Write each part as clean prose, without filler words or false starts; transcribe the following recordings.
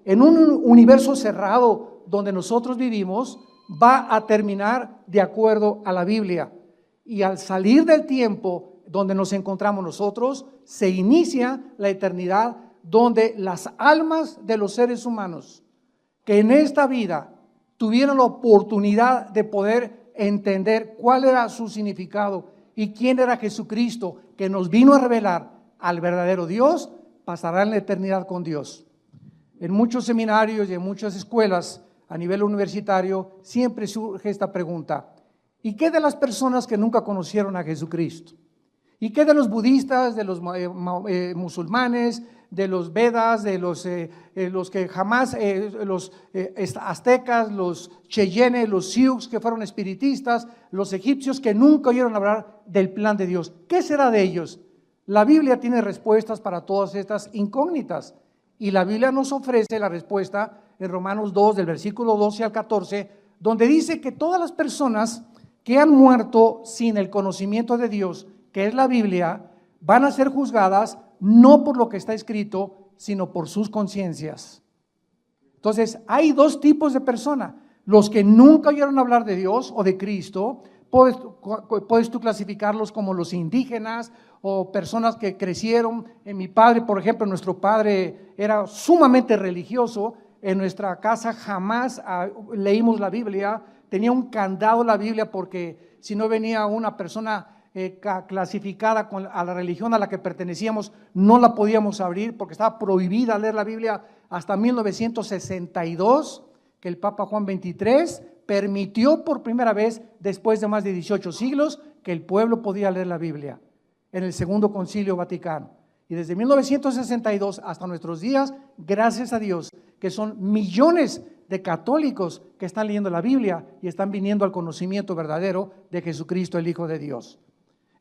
en un universo cerrado donde nosotros vivimos, va a terminar de acuerdo a la Biblia. Y al salir del tiempo donde nos encontramos nosotros, se inicia la eternidad, donde las almas de los seres humanos que en esta vida tuvieron la oportunidad de poder entender cuál era su significado y quién era Jesucristo, que nos vino a revelar al verdadero Dios, pasarán la eternidad con Dios. En muchos seminarios y en muchas escuelas a nivel universitario siempre surge esta pregunta: ¿y qué de las personas que nunca conocieron a Jesucristo? ¿Y qué de los budistas, de los musulmanes, de los Vedas, de los que jamás, los aztecas, los cheyennes, los sioux que fueron espiritistas, los egipcios que nunca oyeron hablar del plan de Dios? ¿Qué será de ellos? La Biblia tiene respuestas para todas estas incógnitas, y la Biblia nos ofrece la respuesta en Romanos 2, del versículo 12 al 14, donde dice que todas las personas que han muerto sin el conocimiento de Dios, que es la Biblia, van a ser juzgadas no por lo que está escrito, sino por sus conciencias. Entonces, hay dos tipos de personas: los que nunca oyeron hablar de Dios o de Cristo. Puedes tú clasificarlos como los indígenas o personas que crecieron. En mi padre, por ejemplo, nuestro padre era sumamente religioso. En nuestra casa jamás leímos la Biblia. Tenía un candado la Biblia, porque si no venía una persona clasificada a la religión a la que pertenecíamos, no la podíamos abrir, porque estaba prohibida leer la Biblia hasta 1962, que el Papa Juan XXIII permitió por primera vez, después de más de 18 siglos, que el pueblo podía leer la Biblia, en el Segundo Concilio Vaticano. Y desde 1962 hasta nuestros días, gracias a Dios, que son millones de católicos que están leyendo la Biblia y están viniendo al conocimiento verdadero de Jesucristo, el Hijo de Dios.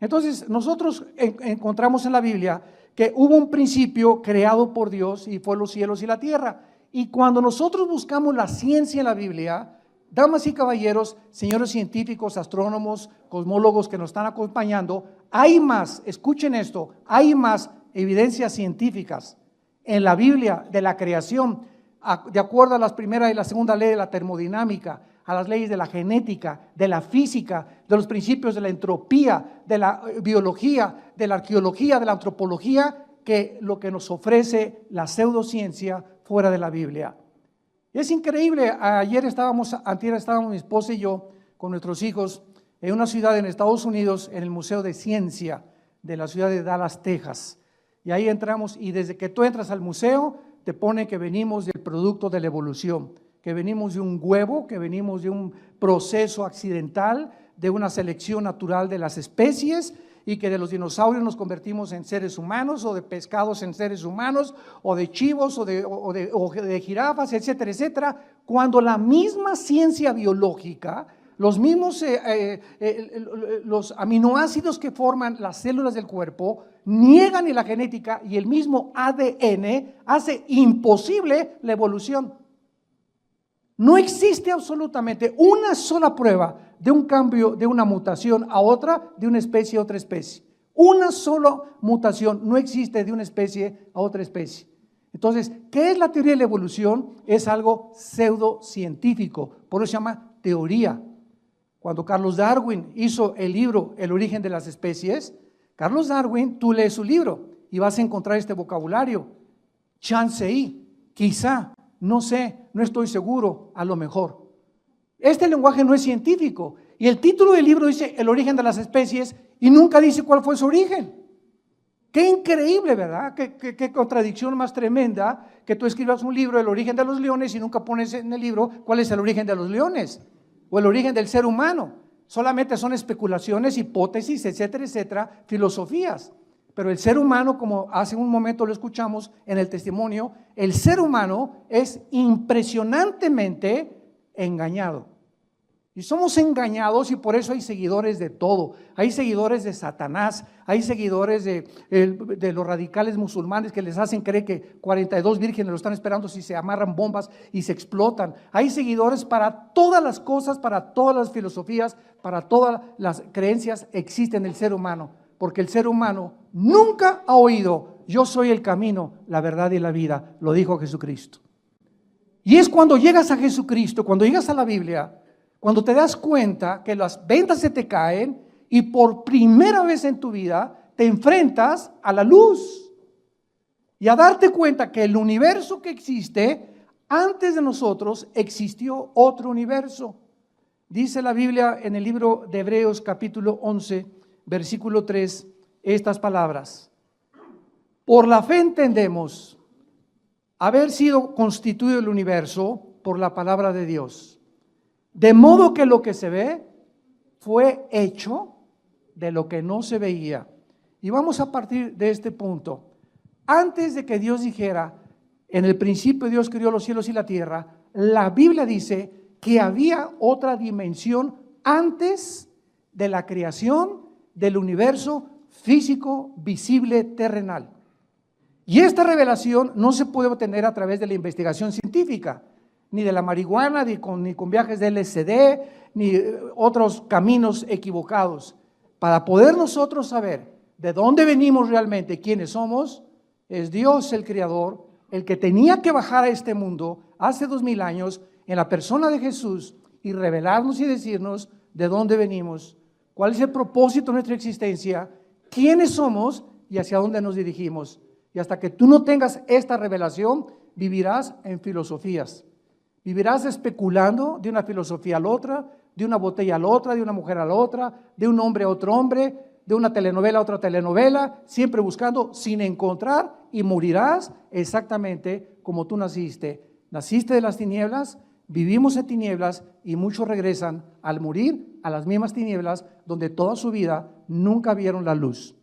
Entonces, nosotros encontramos en la Biblia que hubo un principio creado por Dios, y fue los cielos y la tierra. Y cuando nosotros buscamos la ciencia en la Biblia, damas y caballeros, señores científicos, astrónomos, cosmólogos que nos están acompañando, hay más, escuchen esto, hay más evidencias científicas en la Biblia de la creación, de acuerdo a las primera y la segunda ley de la termodinámica, a las leyes de la genética, de la física, de los principios de la entropía, de la biología, de la arqueología, de la antropología, que lo que nos ofrece la pseudociencia fuera de la Biblia. Es increíble. Antier estábamos mi esposa y yo con nuestros hijos en una ciudad en Estados Unidos, en el Museo de Ciencia de la ciudad de Dallas, Texas. Y ahí entramos, y desde que tú entras al museo te pone que venimos del producto de la evolución, que venimos de un huevo, que venimos de un proceso accidental, de una selección natural de las especies, y que de los dinosaurios nos convertimos en seres humanos, o de pescados en seres humanos, o de chivos, o de jirafas, etcétera, etcétera, cuando la misma ciencia biológica, los mismos los aminoácidos que forman las células del cuerpo niegan, y la genética y el mismo ADN hace imposible la evolución. No existe absolutamente una sola prueba de un cambio, de una mutación a otra, de una especie a otra especie. Una sola mutación no existe de una especie a otra especie. Entonces, ¿qué es la teoría de la evolución? Es algo pseudocientífico, por eso se llama teoría. Cuando Carlos Darwin hizo el libro El origen de las especies, Carlos Darwin, tú lees su libro y vas a encontrar este vocabulario: chance y, quizá, no sé, no estoy seguro, a lo mejor. Este lenguaje no es científico, y el título del libro dice El origen de las especies y nunca dice cuál fue su origen. Qué increíble, ¿verdad? Qué contradicción más tremenda, que tú escribas un libro, El origen de los leones, y nunca pones en el libro cuál es el origen de los leones o el origen del ser humano. Solamente son especulaciones, hipótesis, etcétera, etcétera, filosofías. Pero el ser humano, como hace un momento lo escuchamos en el testimonio, el ser humano es impresionantemente engañado. Y somos engañados, y por eso hay seguidores de todo. Hay seguidores de Satanás, hay seguidores de los radicales musulmanes que les hacen creer que 42 vírgenes lo están esperando si se amarran bombas y se explotan. Hay seguidores para todas las cosas, para todas las filosofías, para todas las creencias existen en el ser humano. Porque el ser humano nunca ha oído: yo soy el camino, la verdad y la vida. Lo dijo Jesucristo. Y es cuando llegas a Jesucristo, cuando llegas a la Biblia, cuando te das cuenta que las vendas se te caen y por primera vez en tu vida te enfrentas a la luz y a darte cuenta que el universo que existe, antes de nosotros existió otro universo. Dice la Biblia en el libro de Hebreos capítulo 11, versículo 3, estas palabras: por la fe entendemos haber sido constituido el universo por la palabra de Dios, de modo que lo que se ve fue hecho de lo que no se veía. Y vamos a partir de este punto. Antes de que Dios dijera, en el principio Dios creó los cielos y la tierra, la Biblia dice que había otra dimensión antes de la creación del universo físico, visible, terrenal. Y esta revelación no se puede obtener a través de la investigación científica, ni de la marihuana, ni con viajes de LSD, ni otros caminos equivocados. Para poder nosotros saber de dónde venimos realmente, quiénes somos, es Dios el Creador, el que tenía que bajar a este mundo hace 2000 años en la persona de Jesús y revelarnos y decirnos de dónde venimos, cuál es el propósito de nuestra existencia, quiénes somos y hacia dónde nos dirigimos. Y hasta que tú no tengas esta revelación, vivirás en filosofías. Vivirás especulando de una filosofía a la otra, de una botella a la otra, de una mujer a la otra, de un hombre a otro hombre, de una telenovela a otra telenovela, siempre buscando sin encontrar, y morirás exactamente como tú naciste. Naciste de las tinieblas, vivimos en tinieblas y muchos regresan al morir a las mismas tinieblas donde toda su vida nunca vieron la luz.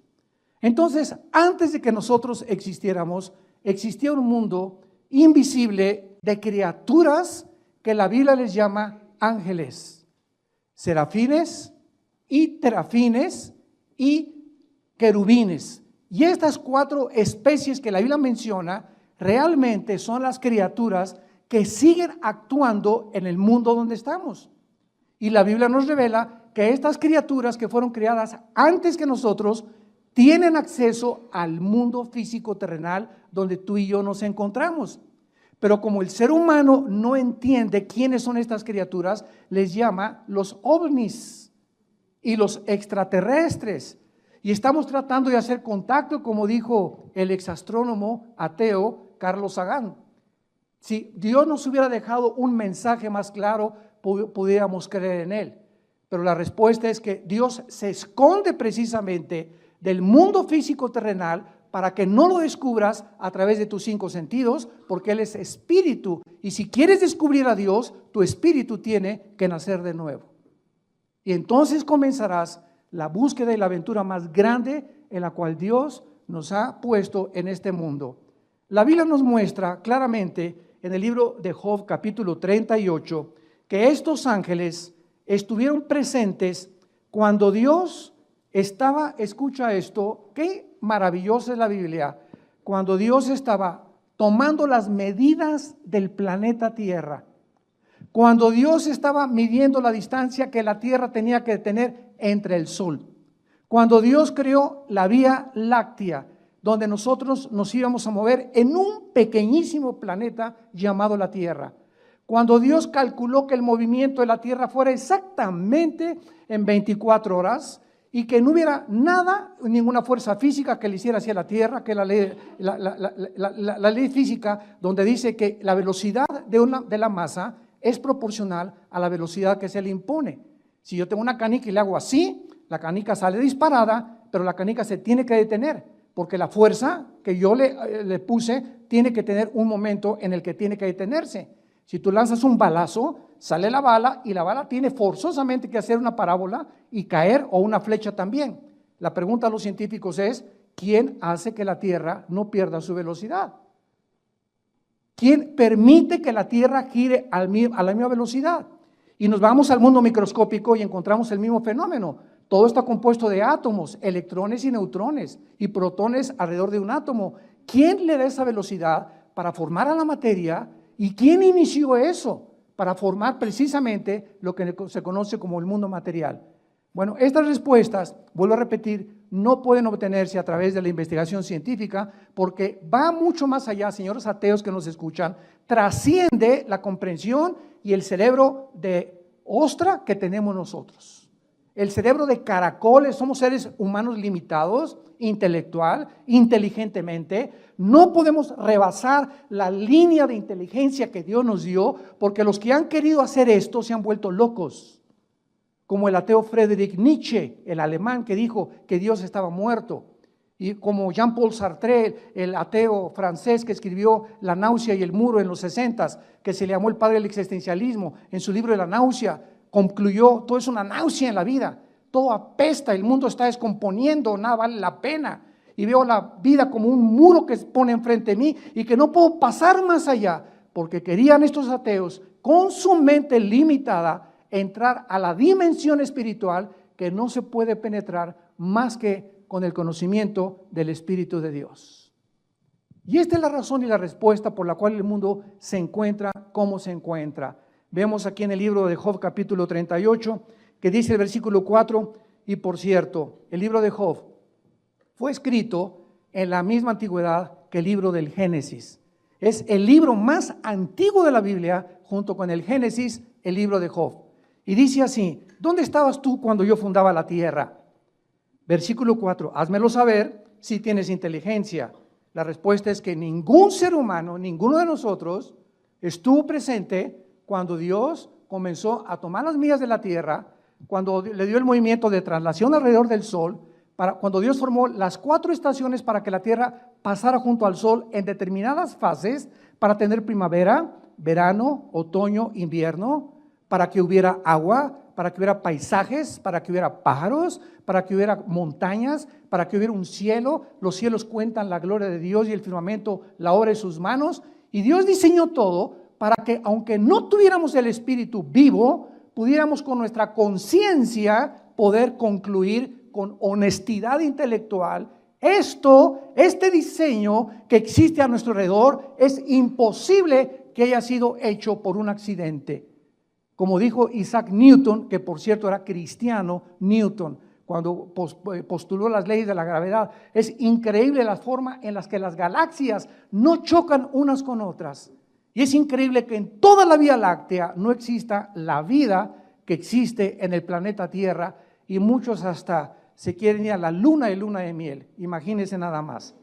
Entonces, antes de que nosotros existiéramos, existía un mundo invisible de criaturas que la Biblia les llama ángeles, serafines y terafines y querubines. Y estas 4 especies que la Biblia menciona realmente son las criaturas que siguen actuando en el mundo donde estamos. Y la Biblia nos revela que estas criaturas que fueron creadas antes que nosotros tienen acceso al mundo físico terrenal donde tú y yo nos encontramos. Pero como el ser humano no entiende quiénes son estas criaturas, les llama los ovnis y los extraterrestres. Y estamos tratando de hacer contacto, como dijo el exastrónomo ateo Carlos Sagan. Si Dios nos hubiera dejado un mensaje más claro, pudiéramos creer en él. Pero la respuesta es que Dios se esconde precisamente del mundo físico terrenal para que no lo descubras a través de tus 5 sentidos, porque Él es espíritu. Y si quieres descubrir a Dios, tu espíritu tiene que nacer de nuevo. Y entonces comenzarás la búsqueda y la aventura más grande en la cual Dios nos ha puesto en este mundo. La Biblia nos muestra claramente en el libro de Job capítulo 38 que estos ángeles estuvieron presentes cuando Dios estaba, escucha esto, qué maravillosa es la Biblia, cuando Dios estaba tomando las medidas del planeta Tierra, cuando Dios estaba midiendo la distancia que la Tierra tenía que tener entre el Sol, cuando Dios creó la Vía Láctea, donde nosotros nos íbamos a mover en un pequeñísimo planeta llamado la Tierra, cuando Dios calculó que el movimiento de la Tierra fuera exactamente en 24 horas, y que no hubiera nada, ninguna fuerza física que le hiciera hacia la Tierra, que la ley física, donde dice que la velocidad de la masa es proporcional a la velocidad que se le impone. Si yo tengo una canica y le hago así, la canica sale disparada, pero la canica se tiene que detener, porque la fuerza que yo le puse tiene que tener un momento en el que tiene que detenerse. Si tú lanzas un balazo, sale la bala y la bala tiene forzosamente que hacer una parábola y caer, o una flecha también. La pregunta a los científicos es, ¿quién hace que la Tierra no pierda su velocidad? ¿Quién permite que la Tierra gire a la misma velocidad? Y nos vamos al mundo microscópico y encontramos el mismo fenómeno. Todo está compuesto de átomos, electrones y neutrones y protones alrededor de un átomo. ¿Quién le da esa velocidad para formar a la materia? ¿Y quién inició eso para formar precisamente lo que se conoce como el mundo material? Bueno, estas respuestas, vuelvo a repetir, no pueden obtenerse a través de la investigación científica porque va mucho más allá, señores ateos que nos escuchan, trasciende la comprensión y el cerebro de ostra que tenemos nosotros. El cerebro de caracoles, somos seres humanos limitados, intelectual, inteligentemente. No podemos rebasar la línea de inteligencia que Dios nos dio porque los que han querido hacer esto se han vuelto locos. Como el ateo Friedrich Nietzsche, el alemán que dijo que Dios estaba muerto, y como Jean-Paul Sartre, el ateo francés que escribió La náusea y el muro en los 60s, que se le llamó el padre del existencialismo, en su libro de La náusea, concluyó, todo es una náusea en la vida, todo apesta, el mundo está descomponiendo, nada vale la pena, y veo la vida como un muro que se pone enfrente de mí y que no puedo pasar más allá, porque querían estos ateos, con su mente limitada, entrar a la dimensión espiritual que no se puede penetrar más que con el conocimiento del Espíritu de Dios. Y esta es la razón y la respuesta por la cual el mundo se encuentra como se encuentra. Vemos aquí en el libro de Job capítulo 38 que dice el versículo 4, y por cierto, el libro de Job fue escrito en la misma antigüedad que el libro del Génesis. Es el libro más antiguo de la Biblia junto con el Génesis, el libro de Job. Y dice así, ¿dónde estabas tú cuando yo fundaba la tierra? Versículo 4, házmelo saber si tienes inteligencia. La respuesta es que ningún ser humano, ninguno de nosotros, estuvo presente cuando Dios comenzó a tomar las millas de la tierra, cuando le dio el movimiento de traslación alrededor del sol, cuando Dios formó las 4 estaciones para que la tierra pasara junto al sol en determinadas fases, para tener primavera, verano, otoño, invierno, para que hubiera agua, para que hubiera paisajes, para que hubiera pájaros, para que hubiera montañas, para que hubiera un cielo. Los cielos cuentan la gloria de Dios y el firmamento la obra de sus manos. Y Dios diseñó todo para que, aunque no tuviéramos el Espíritu vivo, pudiéramos con nuestra conciencia poder concluir con honestidad intelectual. Este diseño que existe a nuestro alrededor es imposible que haya sido hecho por un accidente. Como dijo Isaac Newton, que por cierto era cristiano, Newton, cuando postuló las leyes de la gravedad, es increíble la forma en la que las galaxias no chocan unas con otras. Y es increíble que en toda la Vía Láctea no exista la vida que existe en el planeta Tierra, y muchos hasta se quieren ir a la luna de miel. Imagínense nada más.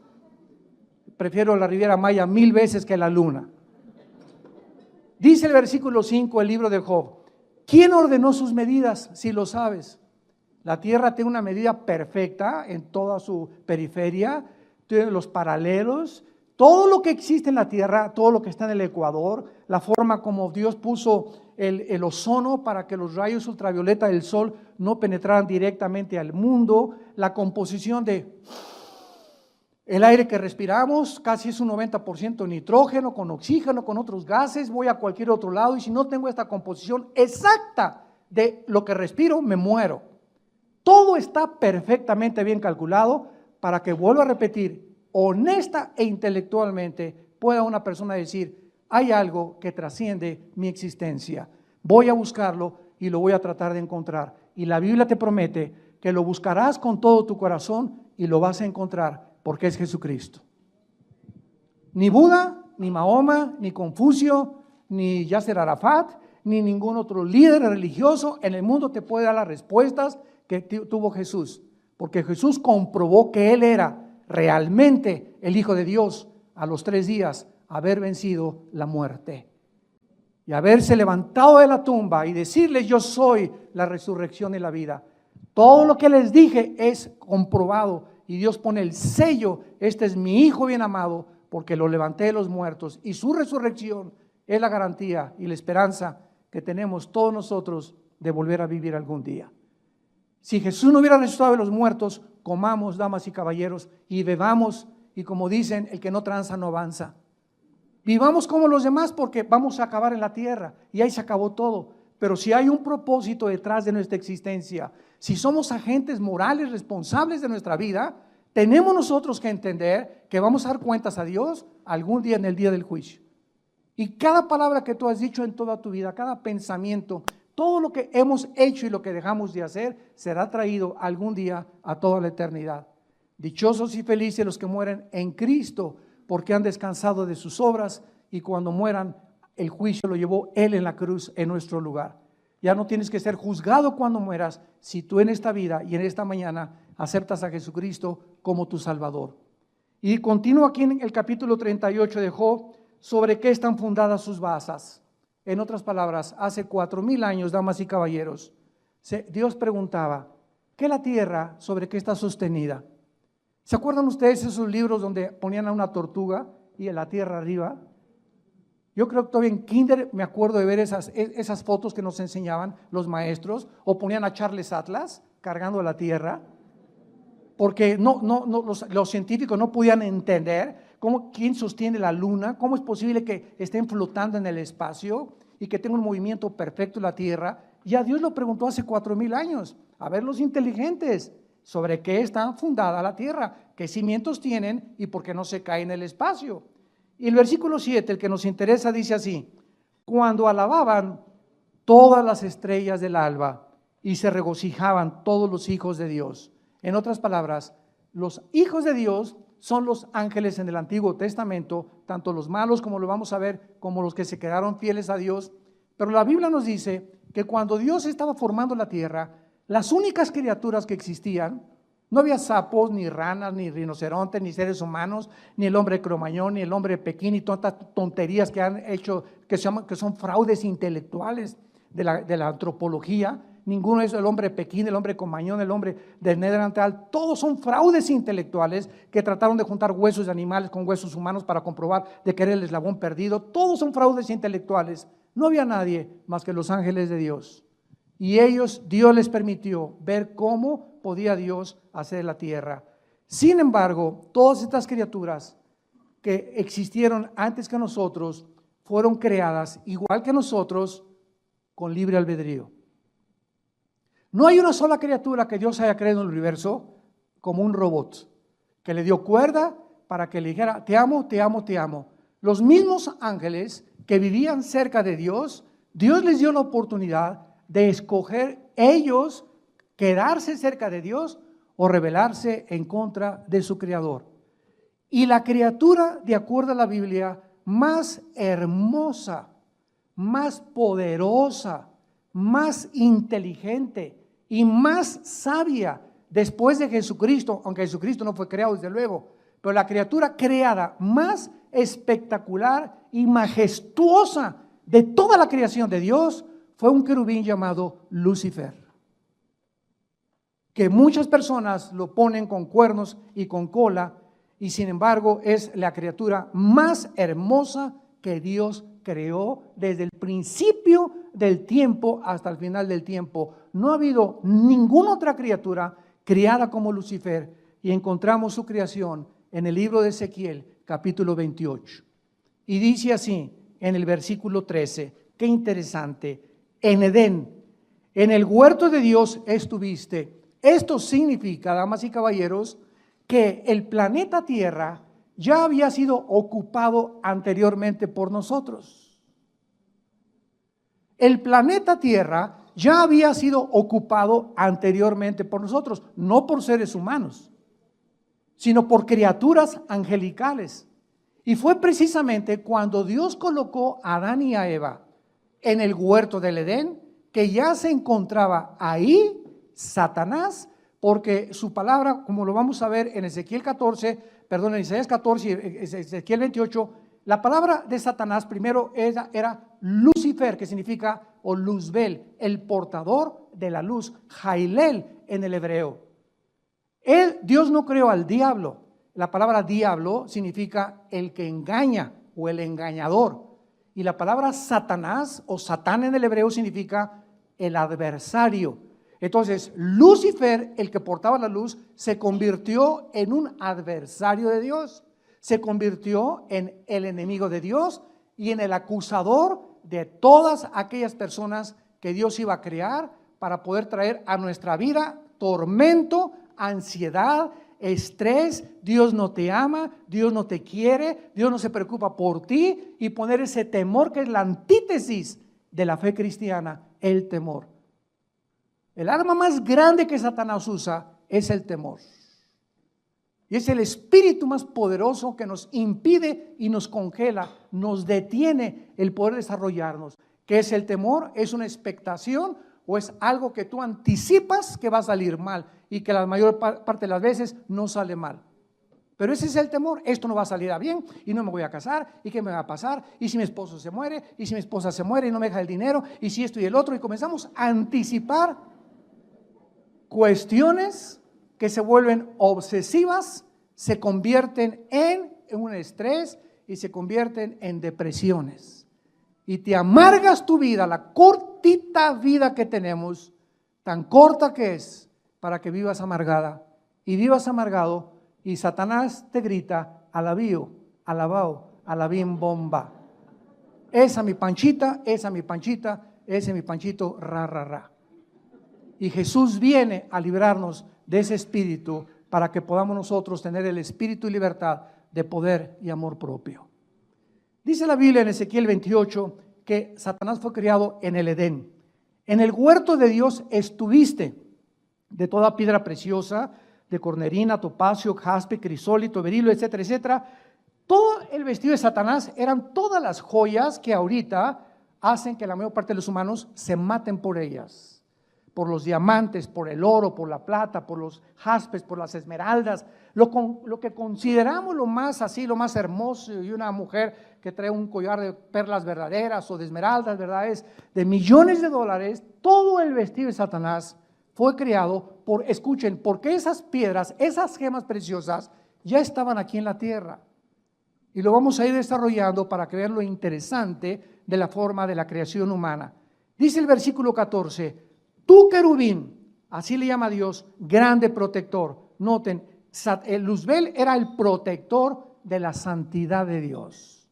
Prefiero la Riviera Maya 1000 veces que la luna. Dice el versículo 5, el libro de Job, ¿quién ordenó sus medidas? Si lo sabes. La tierra tiene una medida perfecta en toda su periferia, tiene los paralelos, todo lo que existe en la tierra, todo lo que está en el ecuador, la forma como Dios puso el ozono para que los rayos ultravioleta del sol no penetraran directamente al mundo, la composición de el aire que respiramos, casi es un 90% nitrógeno, con oxígeno, con otros gases. Voy a cualquier otro lado y si no tengo esta composición exacta de lo que respiro, me muero. Todo está perfectamente bien calculado para que, vuelvo a repetir, honesta e intelectualmente pueda una persona decir, hay algo que trasciende mi existencia. Voy a buscarlo y lo voy a tratar de encontrar. Y la Biblia te promete que lo buscarás con todo tu corazón y lo vas a encontrar. Porque es Jesucristo. Ni Buda, ni Mahoma, ni Confucio, ni Yasser Arafat, ni ningún otro líder religioso en el mundo te puede dar las respuestas que tuvo Jesús. Porque Jesús comprobó que Él era realmente el Hijo de Dios a los 3 días haber vencido la muerte. Y haberse levantado de la tumba y decirles yo soy la resurrección y la vida. Todo lo que les dije es comprobado. Y Dios pone el sello, este es mi Hijo bien amado, porque lo levanté de los muertos. Y su resurrección es la garantía y la esperanza que tenemos todos nosotros de volver a vivir algún día. Si Jesús no hubiera resucitado de los muertos, comamos, damas y caballeros, y bebamos, y como dicen, el que no tranza no avanza. Vivamos como los demás porque vamos a acabar en la tierra, y ahí se acabó todo. Pero si hay un propósito detrás de nuestra existencia, si somos agentes morales responsables de nuestra vida, tenemos nosotros que entender que vamos a dar cuentas a Dios algún día en el día del juicio. Y cada palabra que tú has dicho en toda tu vida, cada pensamiento, Todo lo que hemos hecho y lo que dejamos de hacer será traído algún día a toda la eternidad. Dichosos y felices los que mueren en Cristo, porque han descansado de sus obras y cuando mueran el juicio lo llevó Él en la cruz en nuestro lugar. Ya no tienes que ser juzgado cuando mueras si tú en esta vida y en esta mañana aceptas a Jesucristo como tu Salvador. Y continúa aquí en el capítulo 38 de Job, sobre qué están fundadas sus basas. En otras palabras, hace 4000 años, damas y caballeros, Dios preguntaba, ¿qué la tierra sobre qué está sostenida? ¿Se acuerdan ustedes esos libros donde ponían a una tortuga y en la tierra arriba? Yo creo que todavía en kinder me acuerdo de ver esas fotos que nos enseñaban los maestros, o ponían a Charles Atlas cargando la tierra, porque los científicos no podían entender quién sostiene la luna, cómo es posible que estén flotando en el espacio y que tenga un movimiento perfecto la tierra. Ya Dios lo preguntó hace 4000 años, a ver los inteligentes, sobre qué está fundada la tierra, qué cimientos tienen y por qué no se cae en el espacio. Y el versículo 7, el que nos interesa, dice así: cuando alababan todas las estrellas del alba y se regocijaban todos los hijos de Dios. En otras palabras, los hijos de Dios son los ángeles en el Antiguo Testamento, tanto los malos, como lo vamos a ver, como los que se quedaron fieles a Dios. Pero la Biblia nos dice que cuando Dios estaba formando la tierra, las únicas criaturas que existían, no había sapos, ni ranas, ni rinocerontes, ni seres humanos, ni el hombre cromañón, ni el hombre pequín, y tantas tonterías que han hecho, que son fraudes intelectuales de la antropología. Ninguno es el hombre pequín, el hombre cromañón, el hombre del Neandertal. Todos son fraudes intelectuales que trataron de juntar huesos de animales con huesos humanos para comprobar de que era el eslabón perdido. Todos son fraudes intelectuales. No había nadie más que los ángeles de Dios. Y Dios les permitió ver cómo podía Dios hacer la tierra. Sin embargo, todas estas criaturas que existieron antes que nosotros fueron creadas igual que nosotros con libre albedrío. No hay una sola criatura que Dios haya creado en el universo como un robot, que le dio cuerda para que le dijera, te amo, te amo, te amo. Los mismos ángeles que vivían cerca de Dios, Dios les dio la oportunidad de escoger ellos quedarse cerca de Dios o rebelarse en contra de su Creador. Y la criatura, de acuerdo a la Biblia, más hermosa, más poderosa, más inteligente y más sabia después de Jesucristo, aunque Jesucristo no fue creado desde luego, pero la criatura creada más espectacular y majestuosa de toda la creación de Dios fue un querubín llamado Lucifer, que muchas personas lo ponen con cuernos y con cola, y sin embargo es la criatura más hermosa que Dios creó desde el principio del tiempo hasta el final del tiempo. No ha habido ninguna otra criatura creada como Lucifer, y encontramos su creación en el libro de Ezequiel, capítulo 28. Y dice así en el versículo 13, qué interesante: en Edén, en el huerto de Dios estuviste. Esto significa, damas y caballeros, que el planeta Tierra ya había sido ocupado anteriormente por nosotros. El planeta Tierra ya había sido ocupado anteriormente por nosotros, no por seres humanos, sino por criaturas angelicales. Y fue precisamente cuando Dios colocó a Adán y a Eva en el huerto del Edén que ya se encontraba ahí Satanás, porque su palabra, como lo vamos a ver en Ezequiel 14, perdón, en Isaías 14 y Ezequiel 28, la palabra de Satanás primero era Lucifer, que significa, o Luzbel, el portador de la luz, Jailel en el hebreo. Dios no creó al diablo. La palabra diablo significa el que engaña o el engañador. Y la palabra Satanás o Satán en el hebreo significa el adversario. Entonces, Lucifer, el que portaba la luz, se convirtió en un adversario de Dios. Se convirtió en el enemigo de Dios y en el acusador de todas aquellas personas que Dios iba a crear para poder traer a nuestra vida tormento, ansiedad, estrés. Dios no te ama, Dios no te quiere, Dios no se preocupa por ti, y poner ese temor que es la antítesis de la fe cristiana el temor. El arma más grande que Satanás usa es el temor. Y es el espíritu más poderoso que nos impide y nos congela, nos detiene el poder desarrollarnos. ¿Qué es el temor? ¿Es una expectación o es algo que tú anticipas que va a salir mal y que la mayor parte de las veces no sale mal? Pero ese es el temor, esto no va a salir a bien y no me voy a casar y qué me va a pasar y si mi esposo se muere y si mi esposa se muere y no me deja el dinero y si esto y el otro, y comenzamos a anticipar cuestiones que se vuelven obsesivas, se convierten en un estrés y se convierten en depresiones. Y te amargas tu vida, la cortita vida que tenemos, tan corta que es, para que vivas amargada y vivas amargado. Y Satanás te grita, alabío, alabao, alabín bomba. Esa mi panchita, esa mi panchita, ese mi panchito, ra, ra, ra. Y Jesús viene a librarnos de ese espíritu para que podamos nosotros tener el espíritu y libertad de poder y amor propio. Dice la Biblia en Ezequiel 28 que Satanás fue criado en el Edén. En el huerto de Dios estuviste, de toda piedra preciosa, de cornerina, topacio, jaspe, crisólito, berilo, etcétera, etcétera. Todo el vestido de Satanás eran todas las joyas que ahorita hacen que la mayor parte de los humanos se maten por ellas. Por los diamantes, por el oro, por la plata, por los jaspes, por las esmeraldas. Lo que consideramos lo más así, lo más hermoso, y una mujer que trae un collar de perlas verdaderas o de esmeraldas, ¿verdad? Es de millones de dólares. Todo el vestido de Satanás fue creado por, escuchen, porque esas piedras, esas gemas preciosas ya estaban aquí en la tierra. Y lo vamos a ir desarrollando para que vean lo interesante de la forma de la creación humana. Dice el versículo 14, tú querubín, así le llama Dios, grande protector. Noten, el Luzbel era el protector de la santidad de Dios.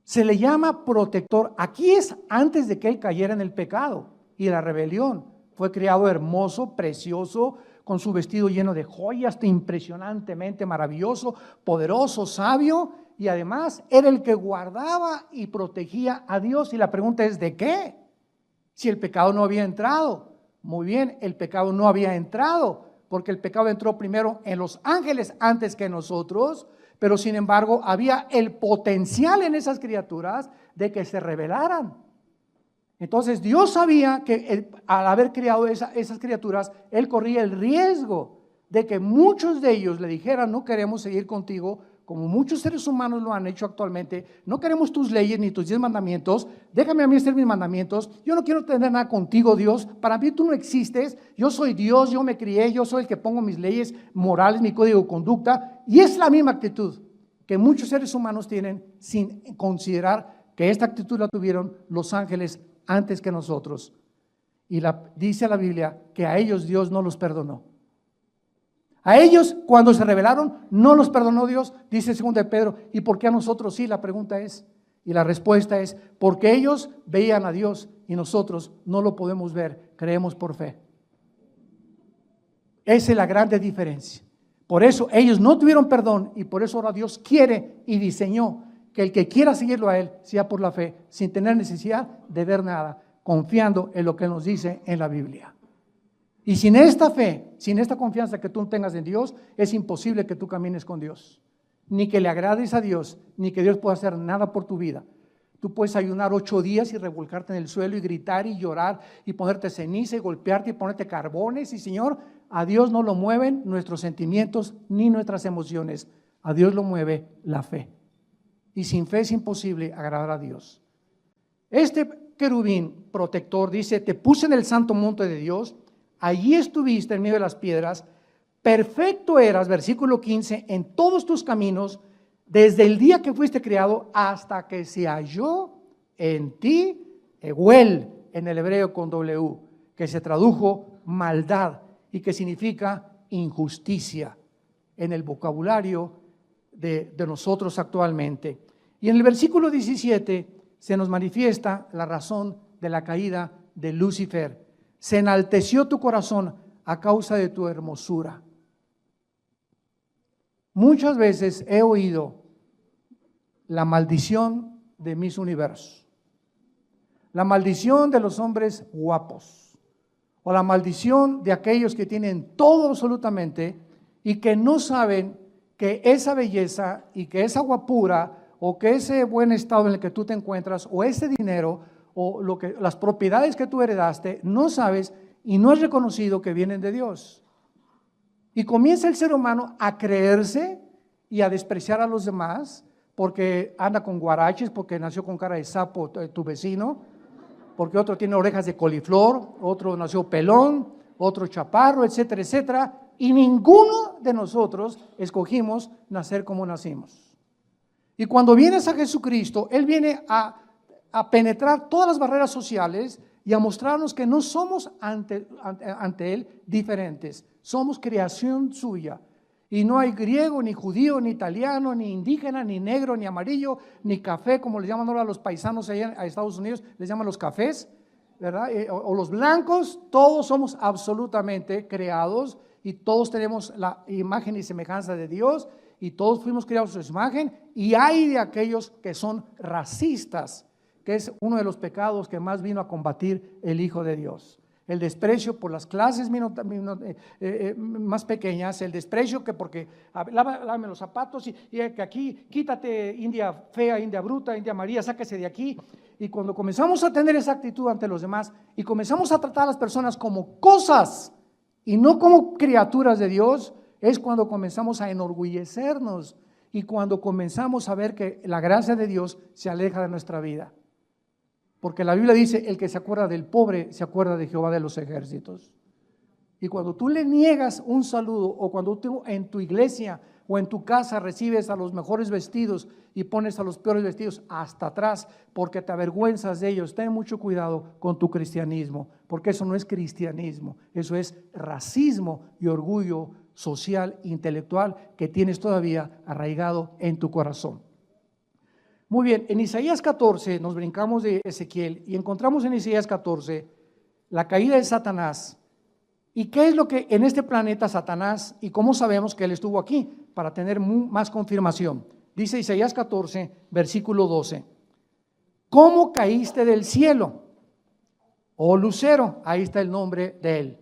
Se le llama protector. Aquí es antes de que él cayera en el pecado y la rebelión. Fue creado hermoso, precioso, con su vestido lleno de joyas, impresionantemente maravilloso, poderoso, sabio, y además era el que guardaba y protegía a Dios. Y la pregunta es, ¿de qué? Si el pecado no había entrado. Muy bien, el pecado no había entrado, porque el pecado entró primero en los ángeles antes que nosotros, pero sin embargo había el potencial en esas criaturas de que se rebelaran. Entonces Dios sabía que al haber creado esas criaturas, Él corría el riesgo de que muchos de ellos le dijeran, no queremos seguir contigo, como muchos seres humanos lo han hecho actualmente, no queremos tus leyes ni tus 10 mandamientos, déjame a mí hacer mis mandamientos, yo no quiero tener nada contigo, Dios, para mí tú no existes, yo soy Dios, yo me crié, yo soy el que pongo mis leyes morales, mi código de conducta, y es la misma actitud que muchos seres humanos tienen sin considerar que esta actitud la tuvieron los ángeles antes que nosotros. Y dice la Biblia que a ellos Dios no los perdonó. A ellos cuando se rebelaron no los perdonó Dios, dice 2 de Pedro. ¿Y por qué a nosotros sí? La pregunta es, y la respuesta es, porque ellos veían a Dios y nosotros no lo podemos ver, creemos por fe. Esa es la grande diferencia. Por eso ellos no tuvieron perdón y por eso ahora Dios quiere y diseñó que el que quiera seguirlo a Él sea por la fe, sin tener necesidad de ver nada, confiando en lo que nos dice en la Biblia. Y sin esta fe, sin esta confianza que tú tengas en Dios, es imposible que tú camines con Dios, ni que le agrades a Dios, ni que Dios pueda hacer nada por tu vida. Tú puedes ayunar 8 días y revolcarte en el suelo y gritar y llorar y ponerte ceniza y golpearte y ponerte carbones y Señor, a Dios no lo mueven nuestros sentimientos ni nuestras emociones, a Dios lo mueve la fe. Y sin fe es imposible agradar a Dios. Este querubín protector dice, te puse en el santo monte de Dios, allí estuviste en medio de las piedras, perfecto eras, versículo 15, en todos tus caminos, desde el día que fuiste creado hasta que se halló en ti, Eguel, en el hebreo con W, que se tradujo maldad y que significa injusticia en el vocabulario de nosotros actualmente. Y en el versículo 17 se nos manifiesta la razón de la caída de Lucifer. Se enalteció tu corazón a causa de tu hermosura. Muchas veces he oído la maldición de mis universos. La maldición de los hombres guapos, o la maldición de aquellos que tienen todo absolutamente y que no saben que esa belleza y que esa guapura o que ese buen estado en el que tú te encuentras o ese dinero o las propiedades que tú heredaste, no sabes y no es reconocido que vienen de Dios. Y comienza el ser humano a creerse y a despreciar a los demás porque anda con guaraches, porque nació con cara de sapo tu vecino, porque otro tiene orejas de coliflor, otro nació pelón, otro chaparro, etcétera, etcétera, y ninguno de nosotros escogimos nacer como nacimos. Y cuando vienes a Jesucristo, Él viene a penetrar todas las barreras sociales y a mostrarnos que no somos ante Él diferentes, somos creación suya. Y no hay griego, ni judío, ni italiano, ni indígena, ni negro, ni amarillo, ni café, como le llaman ahora a los paisanos allá a Estados Unidos, les llaman los cafés, ¿verdad? O los blancos, todos somos absolutamente creados y todos tenemos la imagen y semejanza de Dios y todos fuimos creados a su imagen. Y hay de aquellos que son racistas, que es uno de los pecados que más vino a combatir el Hijo de Dios. El desprecio por las clases más pequeñas, el desprecio que porque lávame los zapatos y que aquí quítate India fea, India bruta, India María, sáquese de aquí. Y cuando comenzamos a tener esa actitud ante los demás y comenzamos a tratar a las personas como cosas y no como criaturas de Dios, es cuando comenzamos a enorgullecernos y cuando comenzamos a ver que la gracia de Dios se aleja de nuestra vida. Porque la Biblia dice, el que se acuerda del pobre, se acuerda de Jehová de los ejércitos. Y cuando tú le niegas un saludo, o cuando tú en tu iglesia o en tu casa recibes a los mejores vestidos y pones a los peores vestidos hasta atrás, porque te avergüenzas de ellos, ten mucho cuidado con tu cristianismo, porque eso no es cristianismo, eso es racismo y orgullo social, intelectual, que tienes todavía arraigado en tu corazón. Muy bien, en Isaías 14 nos brincamos de Ezequiel y encontramos en Isaías 14 la caída de Satanás. ¿Y qué es lo que en este planeta Satanás y cómo sabemos que él estuvo aquí? Para tener más confirmación. Dice Isaías 14, versículo 12. ¿Cómo caíste del cielo? Oh Lucero, ahí está el nombre de él.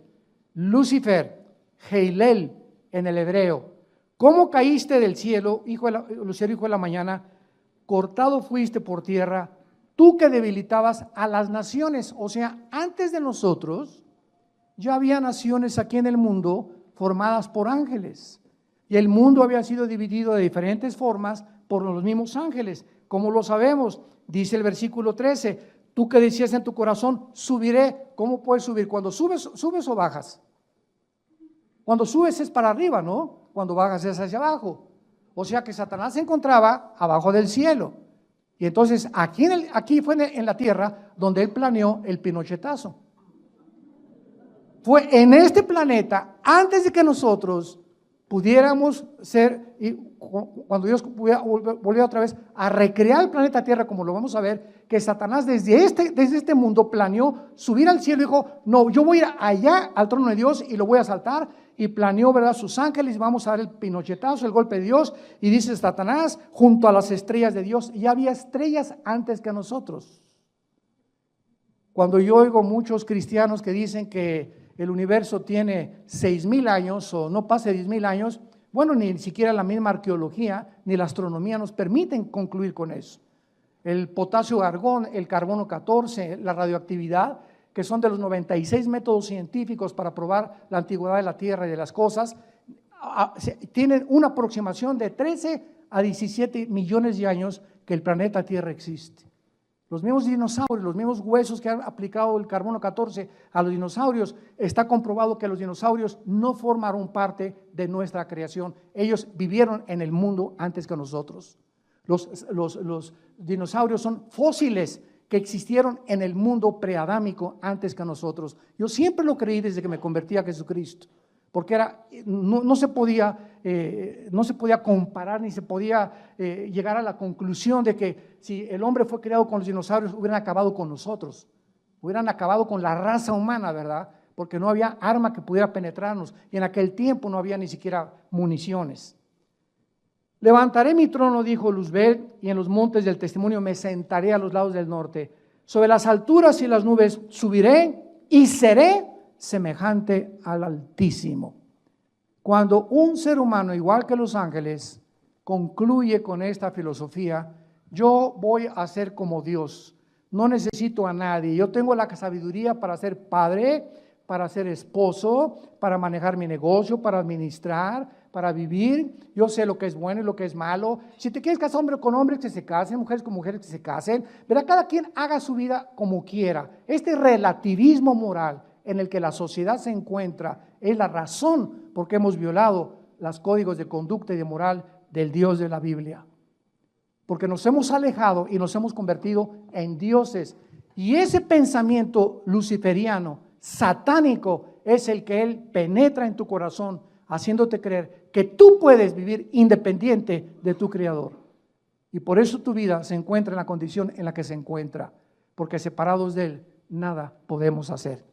Lucifer, Heilel en el hebreo. ¿Cómo caíste del cielo, Lucero, hijo de la mañana? Cortado fuiste por tierra, tú que debilitabas a las naciones. O sea, antes de nosotros ya había naciones aquí en el mundo formadas por ángeles y el mundo había sido dividido de diferentes formas por los mismos ángeles. ¿Cómo lo sabemos? Dice el versículo 13, tú que decías en tu corazón, subiré. ¿Cómo puedes subir? Cuando subes o bajas. Cuando subes es para arriba, ¿no? Cuando bajas es hacia abajo. O sea que Satanás se encontraba abajo del cielo. Y entonces aquí fue en la tierra donde él planeó el pinochetazo. Fue en este planeta, antes de que nosotros pudiéramos ser, y cuando Dios volvió otra vez a recrear el planeta Tierra, como lo vamos a ver, que Satanás desde este mundo planeó subir al cielo y dijo, no, yo voy a ir allá al trono de Dios y lo voy a asaltar, y planeó, ¿verdad?, sus ángeles, vamos a dar el pinochetazo, el golpe de Dios, y dice Satanás, junto a las estrellas de Dios, y había estrellas antes que nosotros. Cuando yo oigo muchos cristianos que dicen que el universo tiene 6,000 años o no pase 10,000 años, bueno, ni siquiera la misma arqueología ni la astronomía nos permiten concluir con eso. El potasio argón, el carbono 14, la radioactividad, que son de los 96 métodos científicos para probar la antigüedad de la Tierra y de las cosas, tienen una aproximación de 13 a 17 millones de años que el planeta Tierra existe. Los mismos dinosaurios, los mismos huesos que han aplicado el carbono 14 a los dinosaurios, está comprobado que los dinosaurios no formaron parte de nuestra creación. Ellos vivieron en el mundo antes que nosotros. Los dinosaurios son fósiles que existieron en el mundo preadámico antes que nosotros. Yo siempre lo creí desde que me convertí a Jesucristo, porque no se podía comparar ni se podía llegar a la conclusión de que si el hombre fue creado con los dinosaurios hubieran acabado con nosotros, hubieran acabado con la raza humana, ¿verdad? Porque no había arma que pudiera penetrarnos y en aquel tiempo no había ni siquiera municiones. Levantaré mi trono, dijo Luzbel, y en los montes del testimonio me sentaré a los lados del norte. Sobre las alturas y las nubes subiré y seré semejante al Altísimo. Cuando un ser humano, igual que los ángeles, concluye con esta filosofía, yo voy a ser como Dios, no necesito a nadie, yo tengo la sabiduría para ser padre, para ser esposo, para manejar mi negocio, para administrar, para vivir, yo sé lo que es bueno y lo que es malo. Si te quieres casar hombre con hombres, que se casen, mujeres con mujeres, que se casen, pero cada quien haga su vida como quiera. Este relativismo moral en el que la sociedad se encuentra es la razón por qué hemos violado los códigos de conducta y de moral del Dios de la Biblia. Porque nos hemos alejado y nos hemos convertido en dioses. Y ese pensamiento luciferiano, satánico, es el que él penetra en tu corazón, haciéndote creer que tú puedes vivir independiente de tu Creador. Y por eso tu vida se encuentra en la condición en la que se encuentra, porque separados de él, nada podemos hacer.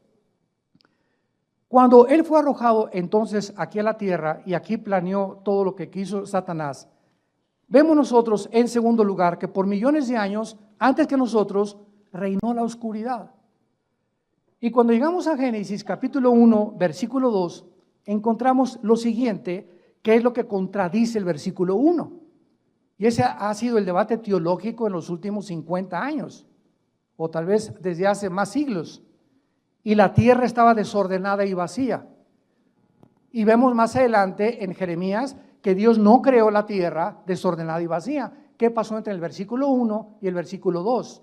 Cuando él fue arrojado entonces aquí a la tierra y aquí planeó todo lo que quiso Satanás, vemos nosotros en segundo lugar que por millones de años antes que nosotros reinó la oscuridad. Y cuando llegamos a Génesis capítulo 1 versículo 2 encontramos lo siguiente, que es lo que contradice el versículo 1. Y ese ha sido el debate teológico en los últimos 50 años, o tal vez desde hace más siglos. Y la tierra estaba desordenada y vacía. Y vemos más adelante en Jeremías que Dios no creó la tierra desordenada y vacía. ¿Qué pasó entre el versículo 1 y el versículo 2?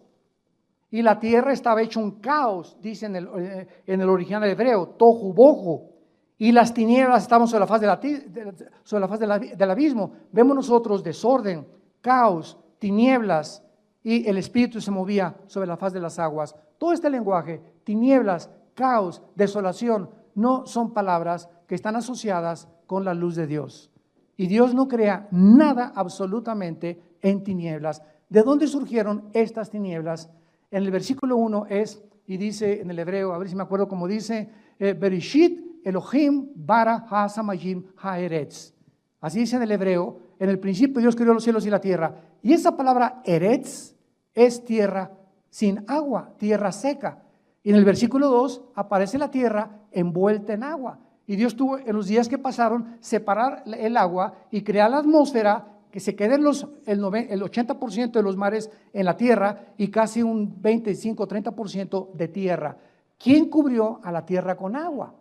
Y la tierra estaba hecho un caos, dice en el original hebreo, tohu bohu. Y las tinieblas estaban sobre la faz, del abismo. Vemos nosotros desorden, caos, tinieblas, y el Espíritu se movía sobre la faz de las aguas. Todo este lenguaje, tinieblas, caos, desolación, no son palabras que están asociadas con la luz de Dios. Y Dios no crea nada absolutamente en tinieblas. ¿De dónde surgieron estas tinieblas? En el versículo 1 es, y dice en el hebreo, a ver si me acuerdo cómo dice, Bereshit Elohim bara ha-samayim ha-eretz. Así dice en el hebreo, en el principio Dios creó los cielos y la tierra. Y esa palabra eretz es tierra sin agua, tierra seca. Y en el versículo 2 aparece la tierra envuelta en agua. Y Dios tuvo en los días que pasaron separar el agua y crear la atmósfera, que se queden el 80% de los mares en la tierra y casi un 25-30% de tierra. ¿Quién cubrió a la tierra con agua?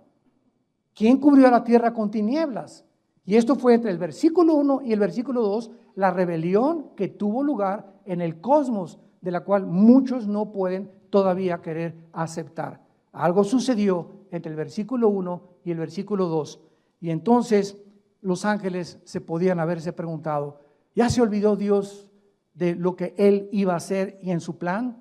¿Quién cubrió a la tierra con tinieblas? Y esto fue entre el versículo 1 y el versículo 2, la rebelión que tuvo lugar en el cosmos, de la cual muchos no pueden todavía querer aceptar. Algo sucedió entre el versículo 1 y el versículo 2. Y entonces los ángeles se podían haberse preguntado, ¿ya se olvidó Dios de lo que Él iba a hacer y en su plan?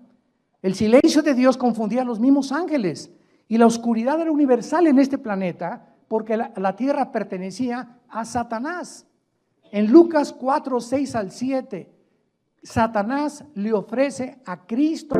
El silencio de Dios confundía a los mismos ángeles. Y la oscuridad era universal en este planeta porque la tierra pertenecía a Satanás. En Lucas 4, 6 al 7, Satanás le ofrece a Cristo.